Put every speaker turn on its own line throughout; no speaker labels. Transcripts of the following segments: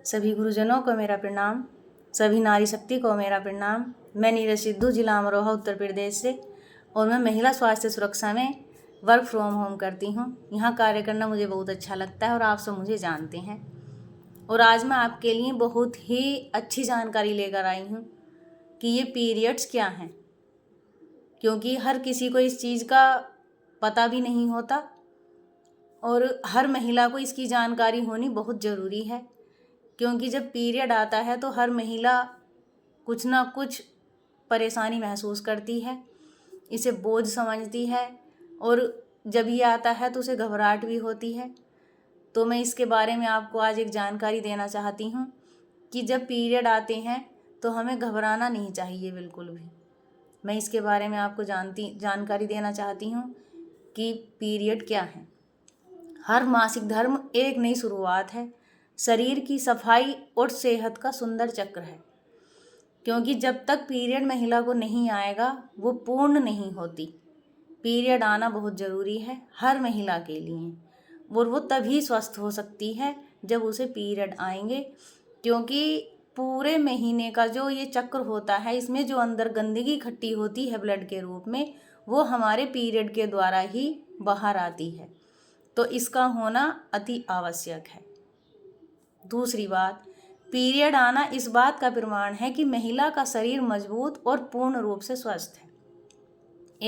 सभी गुरुजनों को मेरा प्रणाम, सभी नारी शक्ति को मेरा प्रणाम। मैं नीरज सिद्धू, जिला अमरोहा, उत्तर प्रदेश से, और मैं महिला स्वास्थ्य सुरक्षा में वर्क फ्रॉम होम करती हूँ। यहाँ कार्य करना मुझे बहुत अच्छा लगता है और आप सब मुझे जानते हैं। और आज मैं आपके लिए बहुत ही अच्छी जानकारी लेकर आई हूँ कि ये पीरियड्स क्या हैं, क्योंकि हर किसी को इस चीज़ का पता भी नहीं होता और हर महिला को इसकी जानकारी होनी बहुत ज़रूरी है। क्योंकि जब पीरियड आता है तो हर महिला कुछ ना कुछ परेशानी महसूस करती है, इसे बोझ समझती है, और जब ये आता है तो उसे घबराहट भी होती है। तो मैं इसके बारे में आपको आज एक जानकारी देना चाहती हूँ कि जब पीरियड आते हैं तो हमें घबराना नहीं चाहिए बिल्कुल भी। मैं इसके बारे में आपको जानकारी देना चाहती हूँ कि पीरियड क्या है। हर मासिक धर्म एक नई शुरुआत है, शरीर की सफाई और सेहत का सुंदर चक्र है। क्योंकि जब तक पीरियड महिला को नहीं आएगा वो पूर्ण नहीं होती। पीरियड आना बहुत ज़रूरी है हर महिला के लिए, और वो तभी स्वस्थ हो सकती है जब उसे पीरियड आएंगे। क्योंकि पूरे महीने का जो ये चक्र होता है, इसमें जो अंदर गंदगी इकट्ठी होती है ब्लड के रूप में, वो हमारे पीरियड के द्वारा ही बाहर आती है। तो इसका होना अति आवश्यक है। दूसरी बात, पीरियड आना इस बात का प्रमाण है कि महिला का शरीर मजबूत और पूर्ण रूप से स्वस्थ है।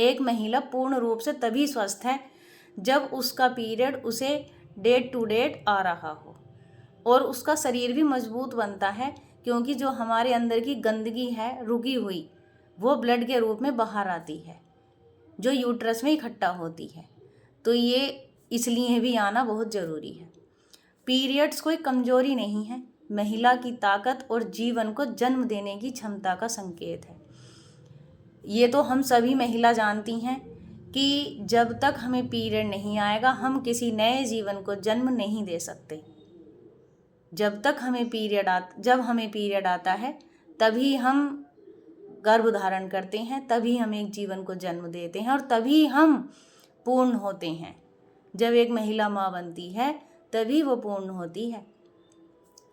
एक महिला पूर्ण रूप से तभी स्वस्थ है जब उसका पीरियड उसे डेट टू डेट आ रहा हो, और उसका शरीर भी मजबूत बनता है। क्योंकि जो हमारे अंदर की गंदगी है रुकी हुई, वो ब्लड के रूप में बाहर आती है, जो यूट्रस में इकट्ठा होती है। तो ये इसलिए भी आना बहुत ज़रूरी है। पीरियड्स कोई कमजोरी नहीं है, महिला की ताकत और जीवन को जन्म देने की क्षमता का संकेत है। ये तो हम सभी महिला जानती हैं कि जब तक हमें पीरियड नहीं आएगा हम किसी नए जीवन को जन्म नहीं दे सकते। जब हमें पीरियड आता है तभी हम गर्भ धारण करते हैं, तभी हम एक जीवन को जन्म देते हैं, और तभी हम पूर्ण होते हैं। जब एक महिला माँ बनती है तभी वो पूर्ण होती है।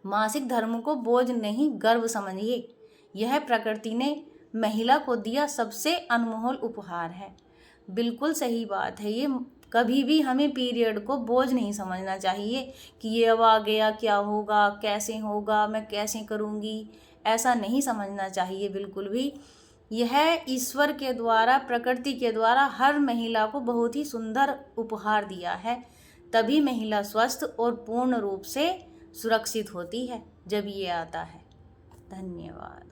मासिक धर्म को बोझ नहीं, गर्व समझिए। यह प्रकृति ने महिला को दिया सबसे अनमोल उपहार है। बिल्कुल सही बात है ये। कभी भी हमें पीरियड को बोझ नहीं समझना चाहिए कि ये अब आ गया, क्या होगा, कैसे होगा, मैं कैसे करूँगी, ऐसा नहीं समझना चाहिए बिल्कुल भी। यह ईश्वर के द्वारा, प्रकृति के द्वारा हर महिला को बहुत ही सुंदर उपहार दिया है। तभी महिला स्वस्थ और पूर्ण रूप से सुरक्षित होती है जब ये आता है। धन्यवाद।